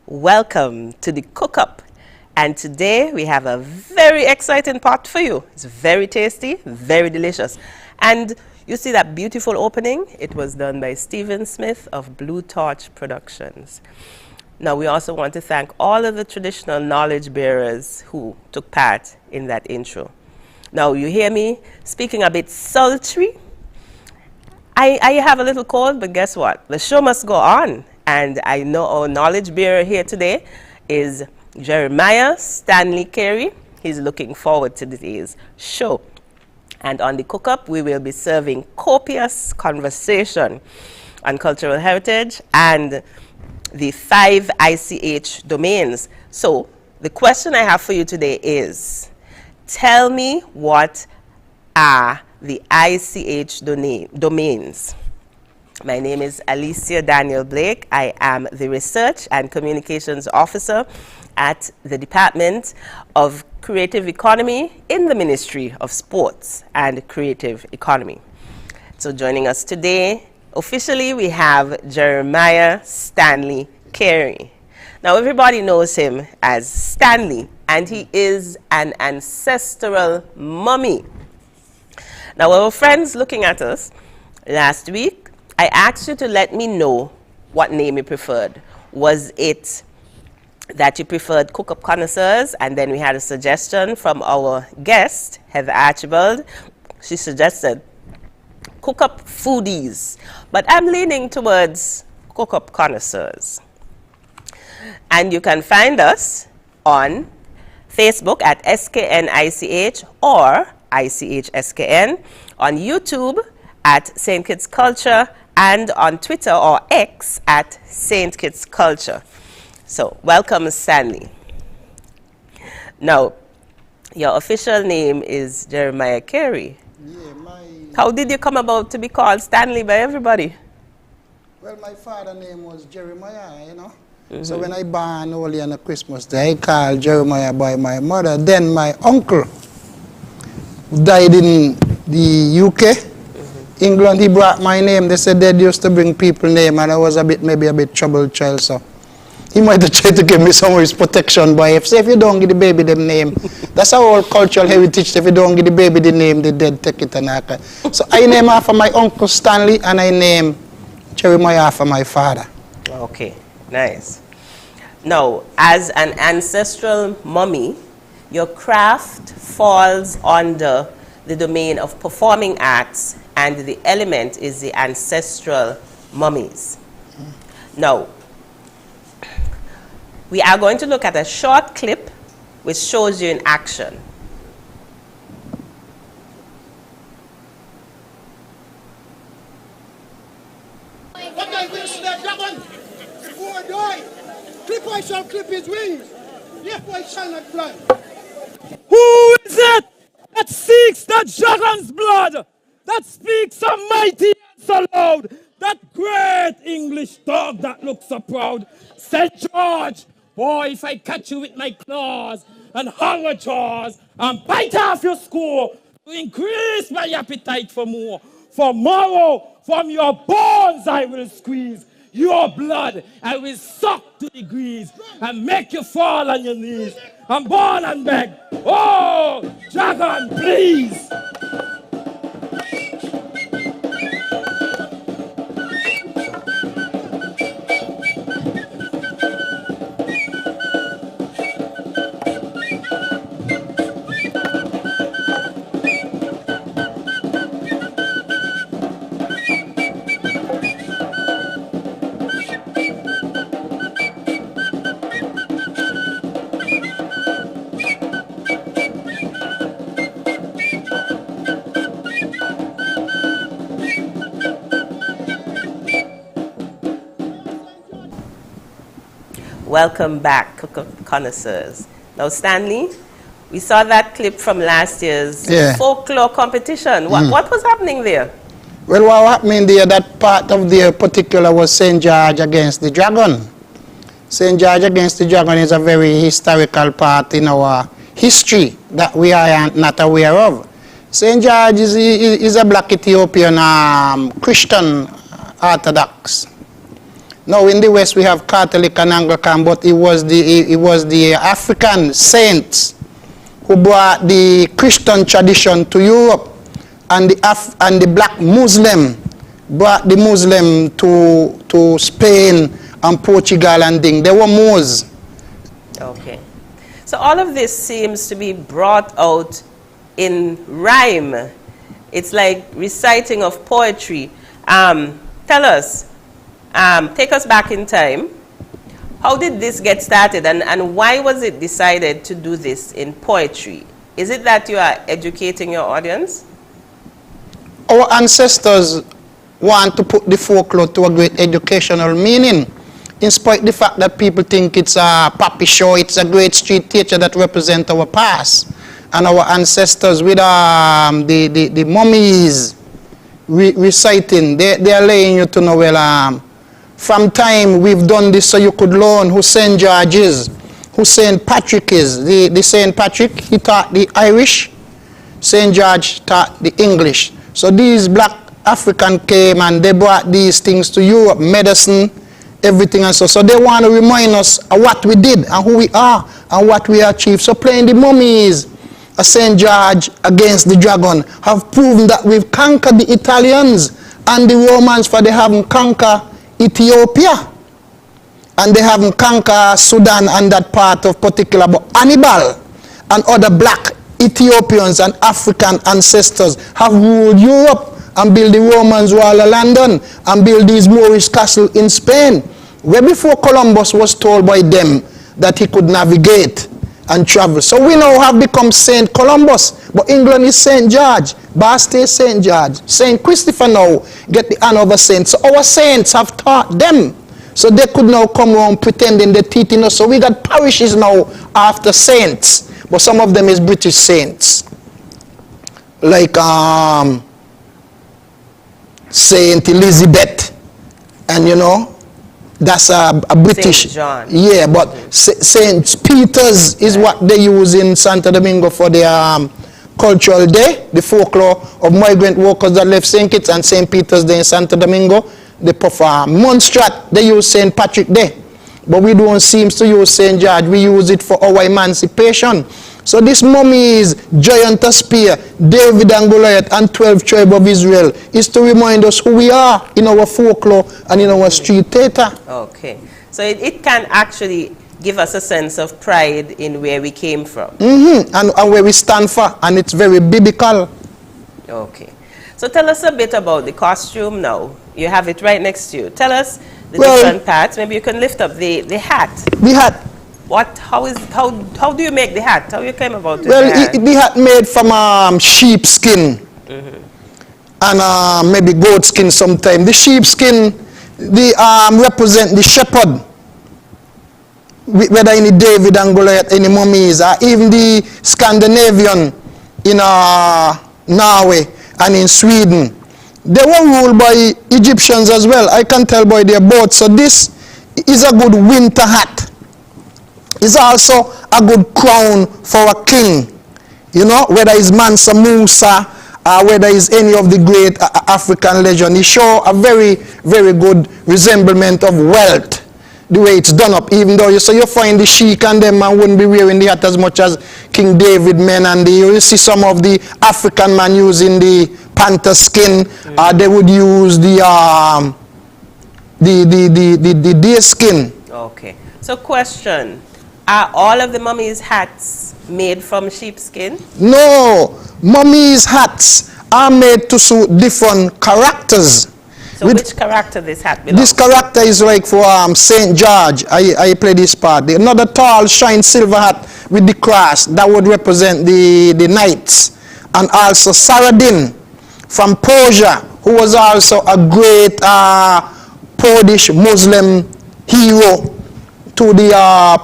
Welcome to the CookUp. And today we have a very exciting pot for you. It's very tasty, very delicious. And you see that beautiful opening? It was done by Stephen Smith of Blue Torch Productions. Now we also want to thank all of the traditional knowledge bearers who took part in that intro. Now you hear me speaking a bit sultry. I have a little cold, but guess what? The show must go on. And I know our knowledge bearer here today is Jeremiah Stanley Carey. He's looking forward to today's show. And on the CookUp, we will be serving copious conversation on cultural heritage and the 5 ICH domains. So the question I have for you today is, tell me what are the ICH domains. My name is Alicia Daniel Blake. I am the Research and Communications Officer at the Department of Creative Economy in the Ministry of Sports and Creative Economy. So joining us today, officially, we have Jeremiah Stanley Carey. Now everybody knows him as Stanley, and he is an ancestral mummy. Now our friends looking at us last week, I asked you to let me know what name you preferred. Was it that you preferred CookUp Connoisseurs? And then we had a suggestion from our guest, Heather Archibald. She suggested CookUp Foodies. But I'm leaning towards CookUp Connoisseurs. And you can find us on Facebook at SKNICH or ICHSKN, on YouTube at St. Kitts Culture, and on Twitter or X at St. Kitts Culture. So, welcome, Stanley. Now, your official name is Jeremiah Carey. Yeah, How did you come about to be called Stanley by everybody? Well, my father's name was Jeremiah, you know. So when I born early on a Christmas Day, I called Jeremiah by my mother. Then my uncle died in the UK. England, he brought my name. They said they used to bring people name, and I was maybe a bit troubled child, so he might have tried to give me some of his protection by if you don't give the baby the name. That's our whole cultural heritage. If you don't give the baby the name, the dead take it and that. So I name after my uncle Stanley, and I name Jeremiah after my father. Okay, nice. Now, as an ancestral mummy, your craft falls under the domain of performing arts, and the element is the ancestral mummies. Now, we are going to look at a short clip which shows you in action. What does this dragon? Before I die, I shall clip his wings. Therefore I shall not fly. Who is it that seeks the dragon's blood? That speaks so mighty and so loud? That great English dog that looks so proud? St. George, boy, if I catch you with my claws and hunger jaws and bite off your skull to increase my appetite for more. For marrow from your bones I will squeeze. Your blood I will suck to degrees and make you fall on your knees and bawl and beg, oh, dragon, please. Welcome back, CookUp Connoisseurs. Now, Stanley, we saw that clip from last year's folklore competition. What was happening there? Well, what happened there, that part of the particular was St. George against the dragon. St. George against the dragon is a very historical part in our history that we are not aware of. St. George is a black Ethiopian Christian Orthodox. Now in the West we have Catholic and Anglican, but it was the African saints who brought the Christian tradition to Europe, and the black Muslim brought the Muslim to Spain and Portugal and things. They were Moors. Okay. So all of this seems to be brought out in rhyme. It's like reciting of poetry. Tell us, take us back in time. How did this get started, and why was it decided to do this in poetry? Is it that you are educating your audience? Our ancestors want to put the folklore to a great educational meaning, in spite of the fact that people think it's a puppy show. It's a great street theater that represents our past. And our ancestors with the mummies reciting, they are laying you to know, well, from time we've done this so you could learn who St. George is, who St. Patrick is. The St. Patrick, he taught the Irish, St. George taught the English. So these black Africans came and they brought these things to Europe, medicine, everything and so. So they want to remind us of what we did and who we are and what we achieved. So playing the mummies, St. George against the dragon, have proven that we've conquered the Italians and the Romans, for they haven't conquered Ethiopia and they haven't conquered Sudan and that part of particular, but Hannibal and other black Ethiopians and African ancestors have ruled Europe and built the Romans wall of London and built these Moorish castle in Spain, where before Columbus was told by them that he could navigate and travel. So we now have become Saint Columbus, but England is Saint George, Boston is Saint George, Saint Christopher now get the honor of a saint. So our saints have taught them, so they could now come around pretending they're teaching us. So we got parishes now after saints, but some of them is British saints, like Saint Elizabeth, and you know, that's a British. Saint John. Yeah, but Saint Peter's is what they use in Santo Domingo for their cultural day, the folklore of migrant workers that left St. Kitts, and St. Peter's Day in Santo Domingo. They perform Montserrat, they use St. Patrick Day. But we don't seem to use St. George, we use it for our emancipation. So this mummies, giant spear, David and Goliath and 12 tribes of Israel is to remind us who we are in our folklore and in our street theater. Okay. So it can actually give us a sense of pride in where we came from. And where we stand for, and it's very biblical. Okay. So tell us a bit about the costume now. You have it right next to you. Tell us the different parts. Maybe you can lift up the hat. The hat. How do you make the hat? How you came about it? Well, the hat made from sheep skin and maybe goat skin sometime. The sheep skin, represent the shepherd, whether any David and Goliath, any mummies, or even the Scandinavian in Norway and in Sweden. They were ruled by Egyptians as well. I can tell by their boats. So this is a good winter hat. It's also a good crown for a king, you know, whether it's Mansa Musa or whether it's any of the great African legends. It shows a very, very good resemblance of wealth, the way it's done up, even though you find the sheik and them man wouldn't be wearing the hat as much as King David men, and you see some of the African man using the panther skin, they would use the deer skin. Okay. So question. Are all of the mummies' hats made from sheepskin? No, mummies' hats are made to suit different characters. So which character this hat belongs? This character is like for St. George. I play this part. Another tall, shine silver hat with the cross that would represent the knights. And also Saladin from Persia, who was also a great Polish Muslim hero to the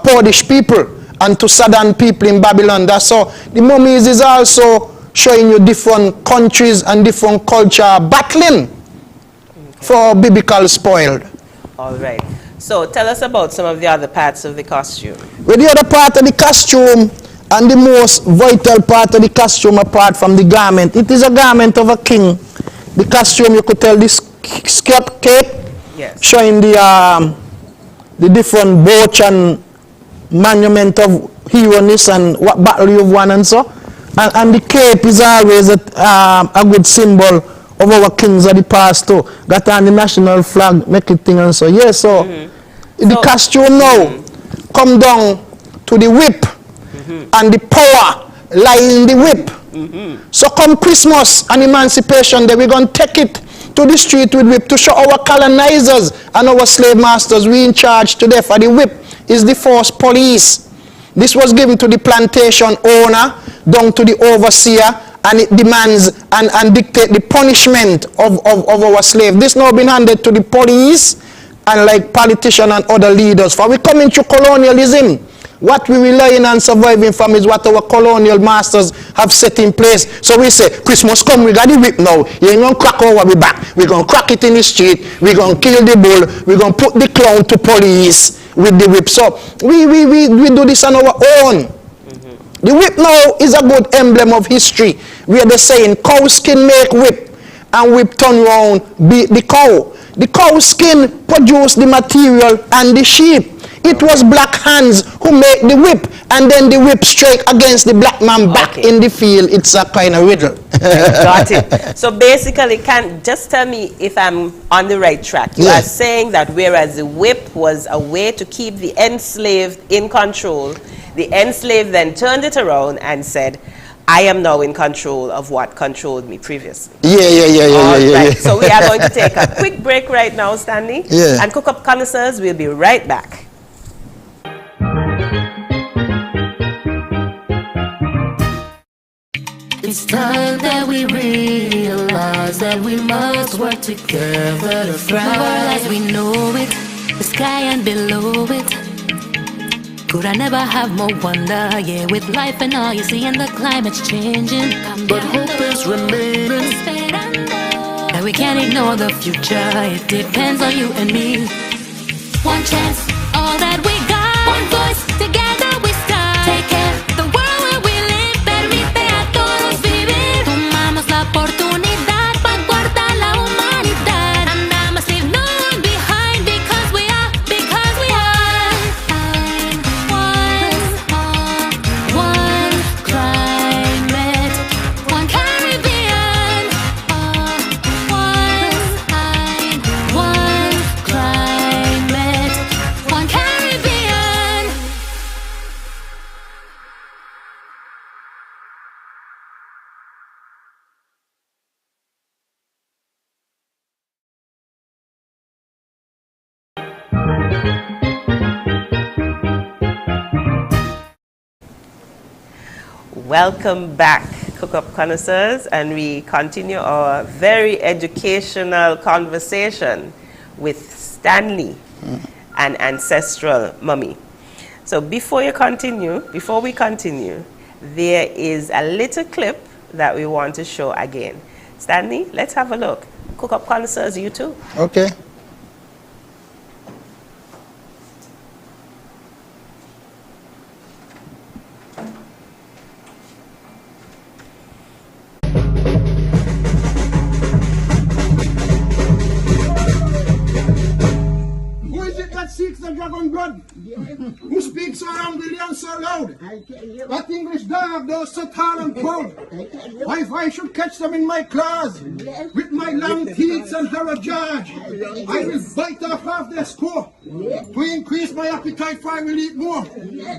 Polish people and to Southern people in Babylon. That's so the mummies is also showing you different countries and different culture battling for biblical spoiled. All right. So tell us about some of the other parts of the costume. Well, the other part of the costume and the most vital part of the costume apart from the garment, it is a garment of a king. The costume, you could tell, this skirt cape Yes. showing the different boats and monument of hero-ness and what battle you've won and so. And the cape is always a good symbol of our kings of the past too. Got on the national flag, make it thing and so. Yeah, so the costume now come down to the whip and the power lie in the whip. So come Christmas and Emancipation Day, we're going to take it to the street with whip to show our colonizers and our slave masters we in charge today. For the whip is the force police. This was given to the plantation owner down to the overseer, and it demands and dictate the punishment of our slave. This now been handed to the police and like politicians and other leaders. For we coming through colonialism, what we relying on surviving from is what our colonial masters have set in place. So we say, Christmas come, we got the whip now. You ain't gonna crack over we back. We're gonna crack it in the street. We're gonna kill the bull. We're gonna put the clown to police with the whip. So we do this on our own. The whip now is a good emblem of history. Where they're saying cow skin make whip and whip turn round beat the cow. The cow skin produce the material and the sheep. It was black hands who make the whip, and then the whip strike against the black man back in the field. It's a kind of riddle. Got it. So basically, just tell me if I'm on the right track. You are saying that whereas the whip was a way to keep the enslaved in control, the enslaved then turned it around and said, I am now in control of what controlled me previously. Yeah. So we are going to take a quick break right now, Stanley. Yeah. And CookUp connoisseurs, we'll be right back. It's time that we realize that we must work together to thrive. The world as we know it, the sky and below it. Could I never have more wonder? Yeah, with life and all you see and the climate's changing. But hope is remaining. That we can't ignore the future. It depends on you and me. One chance, all that we got. One voice, together we start. Take care, the world where we live. Permite a todos vivir. Tomamos la oportunidad para cortar la humanidad. And I must leave no one behind because we are one climate, one Caribbean. One climate, one Caribbean. Welcome back, CookUp connoisseurs, and we continue our very educational conversation with Stanley, an ancestral mummy. So before we continue, there is a little clip that we want to show again. Stanley, let's have a look. CookUp connoisseurs, you too. Okay. Who is it that seeks the dragon blood? Who speaks so angrily and so loud? That English dog, those so tall and proud. If I should catch them in my claws, with my long teeth and narrow jaws, I will bite off half their score. To increase my appetite, for I will eat more.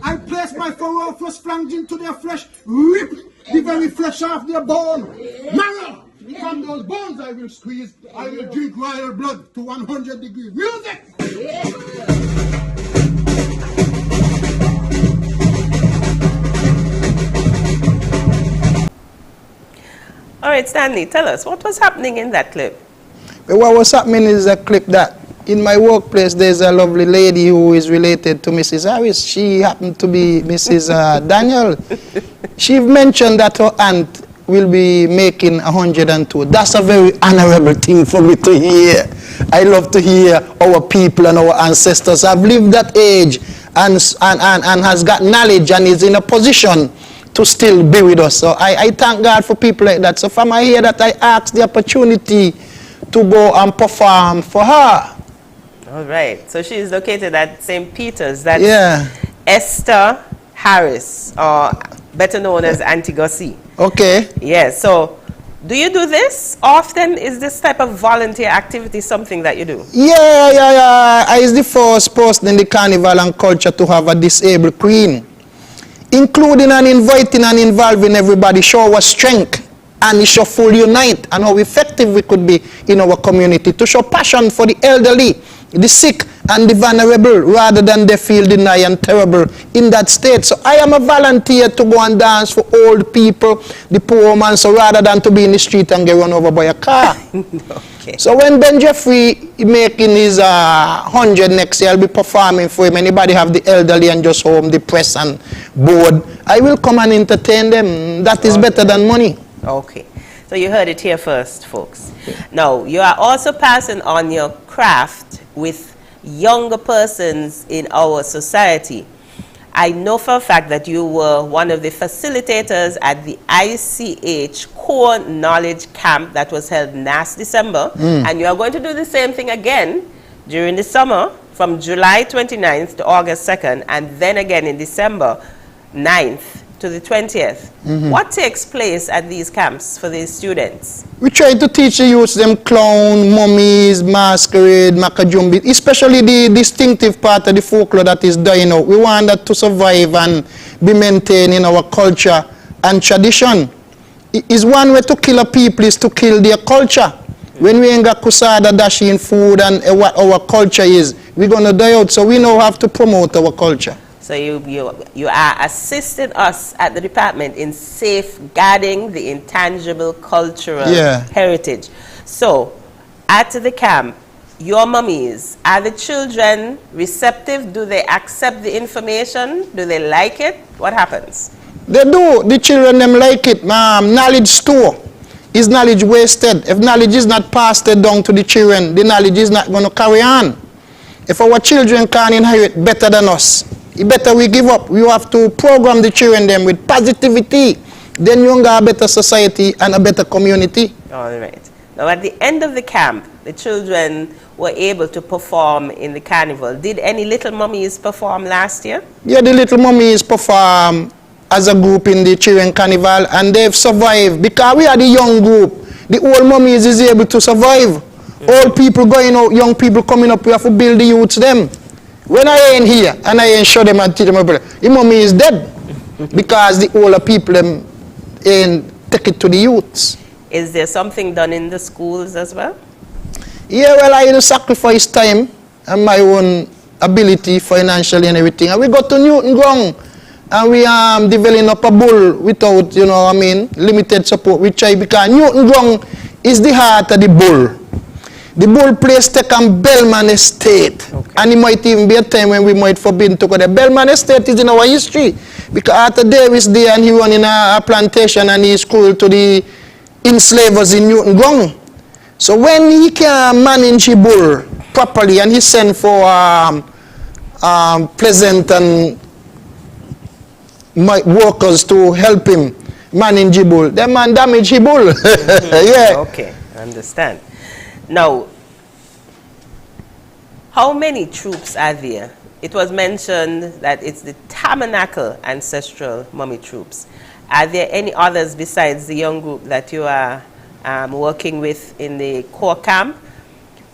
I place my ferocious fangs into their flesh, rip the very flesh off their bone. Marrow! From those bones I will squeeze, I will drink royal blood to 100 degrees. Music! All right, Stanley, tell us, what was happening in that clip? But what was happening is a clip that in my workplace there's a lovely lady who is related to Mrs. Harris. She happened to be Mrs. Daniel. She mentioned that her aunt will be making 102. That's a very honorable thing for me to hear. I love to hear our people and our ancestors have lived that age and has got knowledge and is in a position to still be with us. So I thank God for people like that. So from I hear that, I ask the opportunity to go and perform for her. All right. So she is located at St. Peter's. That's Yeah. Esther Harris, or better known as Auntie Gussie. Okay. Yes. So do you do this often? Is this type of volunteer activity something that you do? Yeah. I is the first person in the carnival and culture to have a disabled queen. Including and inviting and involving everybody, show our strength and it show full unite and how effective we could be in our community to show passion for the elderly, the sick and the vulnerable, rather than they feel denied and terrible in that state. So I am a volunteer to go and dance for old people, the poor man, so rather than to be in the street and get run over by a car. Okay. So when Ben Jeffrey making his 100 next year, I'll be performing for him. Anybody have the elderly and just home, depressed and bored, I will come and entertain them. That is better than money. Okay. So you heard it here first, folks. Now, you are also passing on your craft with younger persons in our society. I know for a fact that you were one of the facilitators at the ICH Core Knowledge Camp that was held last December. And you are going to do the same thing again during the summer from July 29th to August 2nd, and then again in December 9th to the 20th. What takes place at these camps for these students? We try to teach the youths them clown, mummies, masquerade, macajumbi, especially the distinctive part of the folklore that is dying out. We want that to survive and be maintained in our culture and tradition. Is one way to kill a people is to kill their culture. When we ain't got kusada, dashing food and what our culture is, we're going to die out. So we now have to promote our culture. So you are assisting us at the department in safeguarding the intangible cultural heritage. So at the camp, your mummies, are the children receptive? Do they accept the information? Do they like it? What happens? They do. The children them like it. Knowledge store. Is knowledge wasted? If knowledge is not passed down to the children, the knowledge is not going to carry on. If our children can't inherit better than us, it better we give up. We have to program the children them with positivity. Then you have a better society and a better community. All right. Now at the end of the camp, the children were able to perform in the carnival. Did any little mummies perform last year? Yeah, the little mummies perform as a group in the children carnival, and they've survived because we are the young group. The old mummies is able to survive. Old people going out, young people coming up, we have to build the youths them. When I ain't here and I ain't show them and teach them, the mummy is dead because the older people them ain't take it to the youths. Is there something done in the schools as well? Yeah, well, I sacrifice time and my own ability financially and everything. And we go to Newton Ground and we developing up a bull without, limited support. We try because Newton Ground is the heart of the bull. The bull place take on Bellman Estate. Okay. And it might even be a time when we might forbid to go there. Bellman Estate is in our history. Because after Davis there and he running a plantation and he's cruel to the enslavers in Newton Ground. So when he can manage the bull properly and he send for Pleasant and workers to help him manage the bull, that man damage the bull. Yeah. Okay, I understand. Now, how many troops are there? It was mentioned that it's the Tabernacle Ancestral Mummy troops. Are there any others besides the young group that you are working with in the core camp?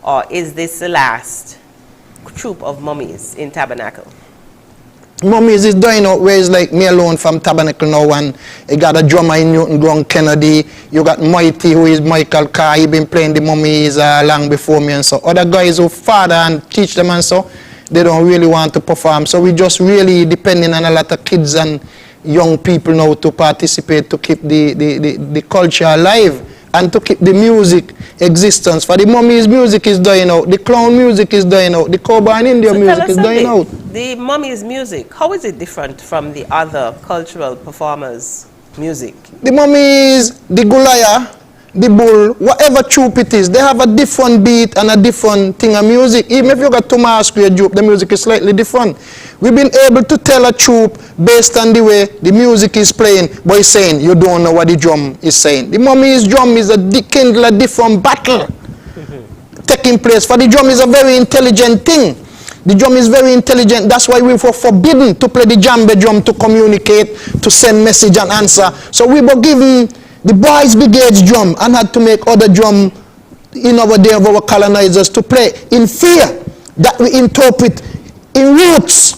Or is this the last troop of mummies in Tabernacle? Mummies is dying out where it's like me alone from Tabernacle now, and you got a drummer in Newton Ground, Kennedy. You got Mighty, who is Michael Carr. He been playing the mummies long before me, and so other guys who father and teach them, and so they don't really want to perform. So we just really depending on a lot of kids and young people now to participate to keep the culture alive and to keep the music existence. For the mummies, music is dying out. The clown music is dying out. The cowboy and Indian music is dying out. The mummies' music, how is it different from the other cultural performers' music? The mummies, the Goliath, the bull, whatever troop it is, they have a different beat and a different thing of music. Even if you got two masquerade troop, the music is slightly different. We've been able to tell a troop based on the way the music is playing, but it's saying you don't know what the drum is saying. The mummy's drum is kindle a different battle. taking place. For the drum is a very intelligent thing. The drum is very intelligent. That's why we were forbidden to play the djembe drum to communicate, to send message and answer. So we were given the boys' brigade drum and had to make other drum in our day of our colonizers to play in fear that we interpret in roots.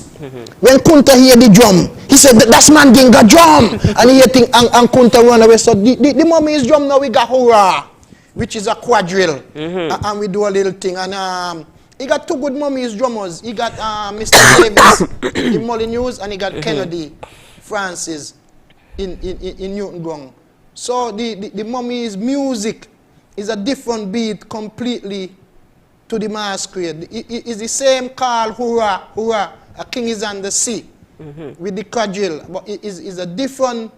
When Kunta hear the drum, he said, that's man getting a drum. And he think, and Kunta run away. So the mummy's drum now we got hurrah, which is a quadrille. And we do a little thing. And he got two good mummy's drummers. He got Mr. Davis in Molyneux, and he got Kennedy Francis in Newton Gong. So the mummy's music is a different beat completely to the masquerade. It is the same call, hurrah, hurrah, a king is on the sea with the quadrille, but it is a different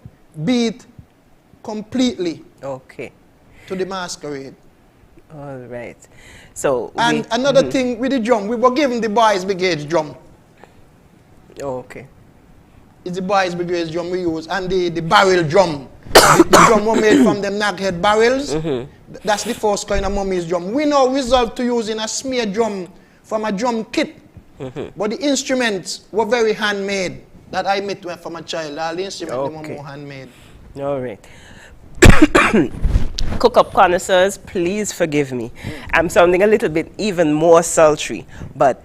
beat completely to the masquerade. All right. So and another thing with the drum, we were given the boys' brigade drum. It's the boys' brigade drum we use, and the barrel drum. The drum were made from them naghead barrels. That's the first kind of mummy's drum. We now resolved to using a smear drum from a drum kit. But the instruments were very handmade. That I met from a child. All the instruments were more handmade. All right. Cook-up connoisseurs, please forgive me. I'm sounding a little bit even more sultry, but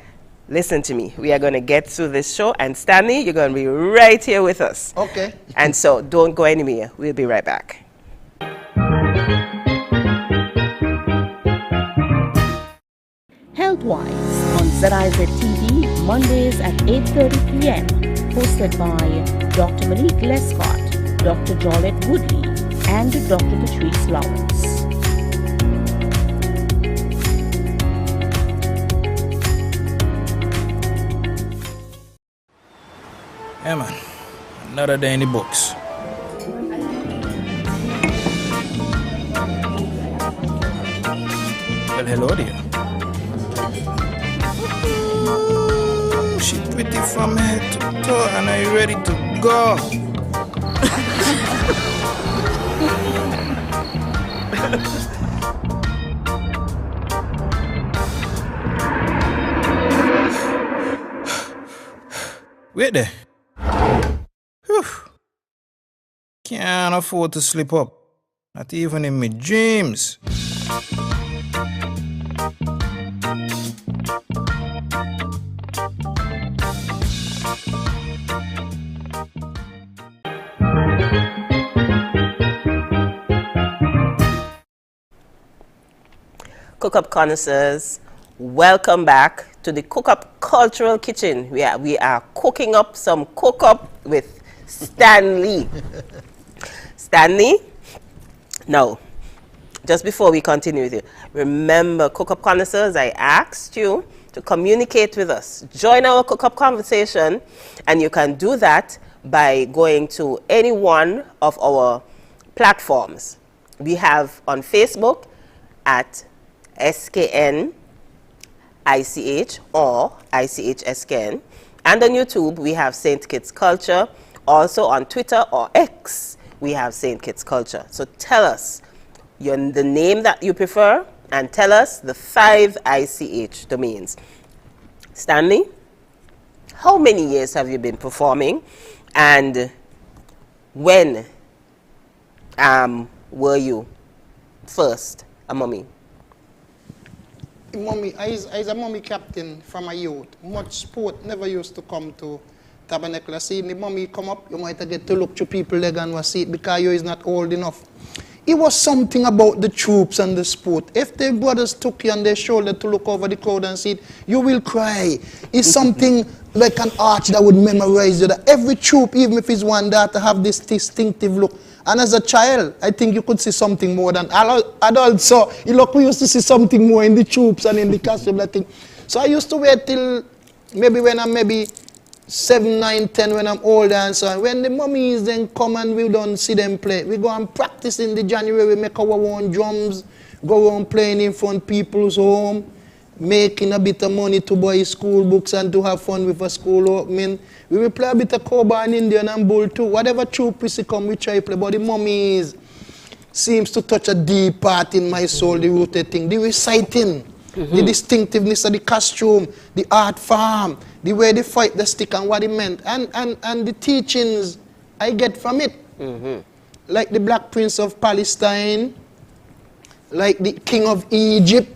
listen to me. We are going to get through this show, and Stanley, you're going to be right here with us. Okay. And so don't go anywhere. We'll be right back. Healthwise on ZIZ TV, Mondays at 8:30 p.m. Hosted by Dr. Malik Lescott, Dr. Jolette Woodley, and Dr. Patrice Lawrence. Yeah, man. Another day in the books. Well, hello there. She pretty from head to toe, and are you ready to go? Wait there. Whew. Can't afford to slip up. Not even in my dreams. Cook-up connoisseurs, welcome back to the Cook-up Cultural Kitchen. We are cooking up some cook-up with Stanley. Stanley, now, just before we continue with you, remember, Cook-up connoisseurs, I asked you to communicate with us. Join our cook-up conversation, and you can do that by going to any one of our platforms. We have on Facebook at SKN ICH or ICH SKN, and on YouTube we have St. Kitts Culture. Also on Twitter or X we have St. Kitts Culture. So tell us the name that you prefer and tell us the 5 ICH domains. Stanley, how many years have you been performing, and when were you first a mummy? Mummy, I is a mummy captain from a youth. Much sport never used to come to Tabernacle. See, the mummy come up, you might get to look to people leg and see it because you is not old enough. It was something about the troops and the sport. If the brothers took you on their shoulder to look over the crowd and see it, you will cry. It's something like an arch that would memorize you. That every troop, even if it's one daughter, have this distinctive look. And as a child, I think you could see something more than adults. So, we used to see something more in the troops and in the costume. So I used to wait till maybe when I'm 7, 9, 10, when I'm older and so on. When the mummies then come and we don't see them play, we go and practice in the January, we make our own drums, go around playing in front of people's home, making a bit of money to buy school books and to have fun with a school opening. We will play a bit of cowboy and Indian and bull too. Whatever troop we see come, we try to play. But the mummies seems to touch a deep part in my soul, the rooted thing. The reciting. The distinctiveness of the costume, the art form, the way they fight the stick and what it meant, and the teachings I get from it. Like the Black Prince of Palestine, like the King of Egypt.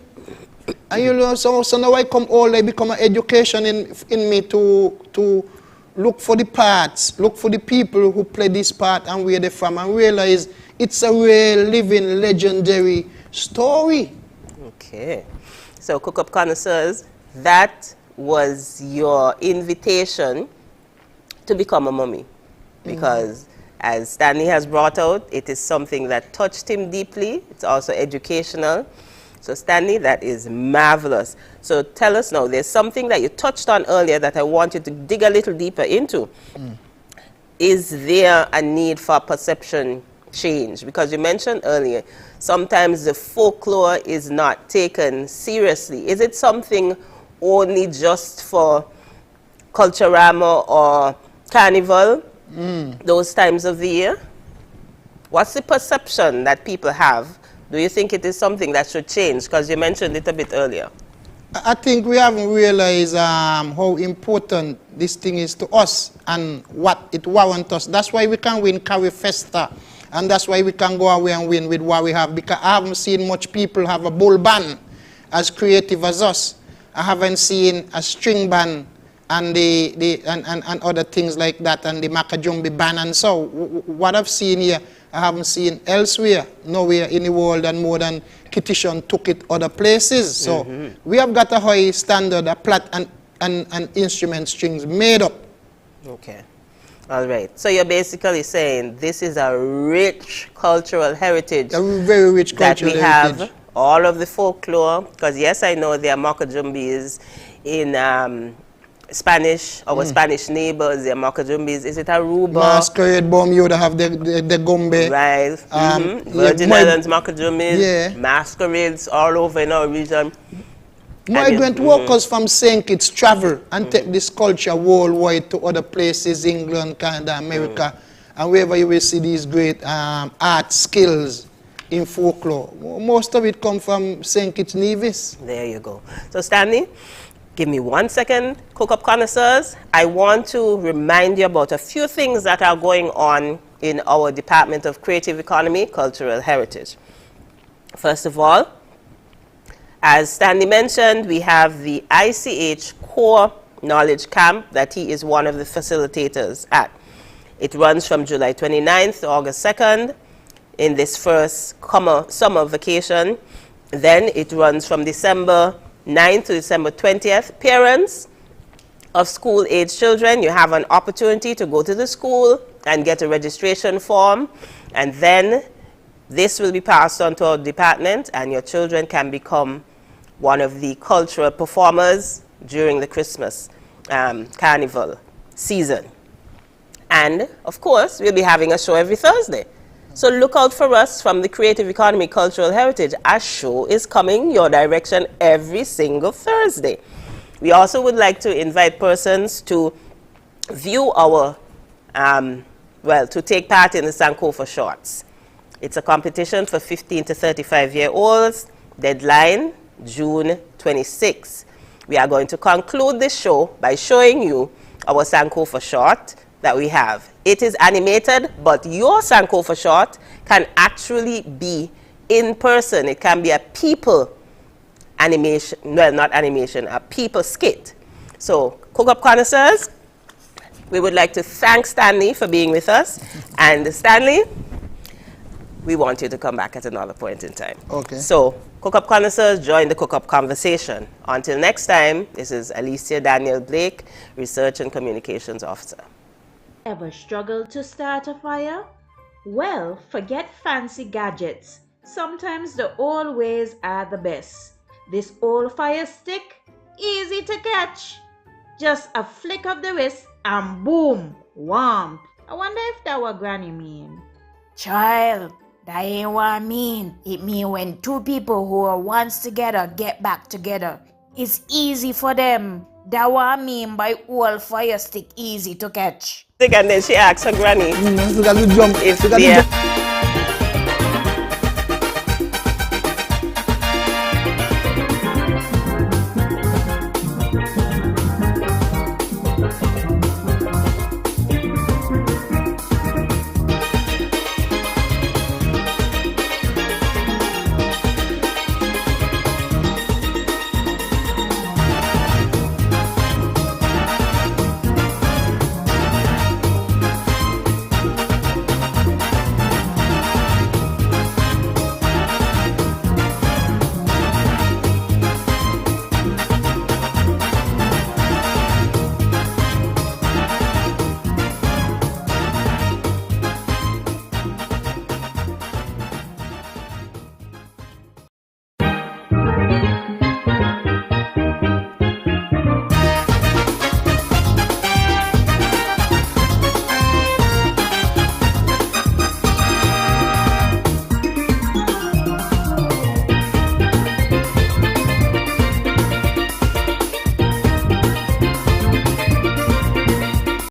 And you know, so now I come all, I become an education in me to look for the parts, look for the people who play this part and where they're from, and realize it's a real living legendary story. Okay. So CookUp connoisseurs, that was your invitation to become a mummy. Because as Stanley has brought out, it is something that touched him deeply. It's also educational. So Stanley, that is marvelous. So tell us now, there's something that you touched on earlier that I want you to dig a little deeper into. Is there a need for perception change? Because you mentioned earlier, sometimes the folklore is not taken seriously. Is it something only just for Culturama or Carnival, those times of the year? What's the perception that people have? Do you think it is something that should change? Because you mentioned it a bit earlier. I think we haven't realized how important this thing is to us and what it warrants us. That's why we can win Carry Festa. And that's why we can go away and win with what we have. Because I haven't seen much people have a bull band as creative as us. I haven't seen a string band and and other things like that, and the Makajumbi band. And so what I've seen here, I haven't seen elsewhere, nowhere in the world, and more than Kittishon took it other places. So we have got a high standard, a plat and instrument strings made up. Okay. All right. So you're basically saying this is a rich cultural heritage. A very rich cultural that we heritage. have. All of the folklore, because yes, I know there are Makajumbis in Spanish, our Spanish neighbors, there are Makajumbis. Is it Aruba? Masquerade bomb, you would have the gombe. Right. Virgin Islands Makajumbis, masquerades all over in our region. Migrant workers from St. Kitts travel and take this culture worldwide to other places, England, Canada, America, and wherever you will see these great art skills in folklore. Most of it come from St. Kitts Nevis. There you go. So Stanley, give me 1 second. CookUp connoisseurs, I want to remind you about a few things that are going on in our Department of Creative Economy, Cultural Heritage. First of all, as Stanley mentioned, we have the ICH Core Knowledge Camp that he is one of the facilitators at. It runs from July 29th to August 2nd in this first summer vacation. Then it runs from December 9th to December 20th. Parents of school-age children, you have an opportunity to go to the school and get a registration form, and then this will be passed on to our department, and your children can become one of the cultural performers during the Christmas carnival season. And of course, we'll be having a show every Thursday. So look out for us from the Creative Economy Cultural Heritage. Our show is coming your direction every single Thursday. We also would like to invite persons to view our, to take part in the Sankofa Shorts. It's a competition for 15 to 35-year-olds. Deadline, June 26. We are going to conclude this show by showing you our Sankofa short that we have. It is animated, but your Sankofa short can actually be in person. It can be a people animation, well, not animation, a people skit. So, CookUp connoisseurs, we would like to thank Stanley for being with us. And Stanley, we want you to come back at another point in time. Okay. So, CookUp connoisseurs, join the CookUp conversation. Until next time, this is Alicia Daniel Blake, Research and Communications Officer. Ever struggled to start a fire? Well, forget fancy gadgets. Sometimes the old ways are the best. This old fire stick, easy to catch. Just a flick of the wrist and boom, warm. I wonder if that what Granny mean. Child, that ain't what I mean. It mean when two people who are once together get back together. It's easy for them. That what I mean by old fire stick easy to catch. And then she asks her granny Look at the jump. if Look at the they're jump.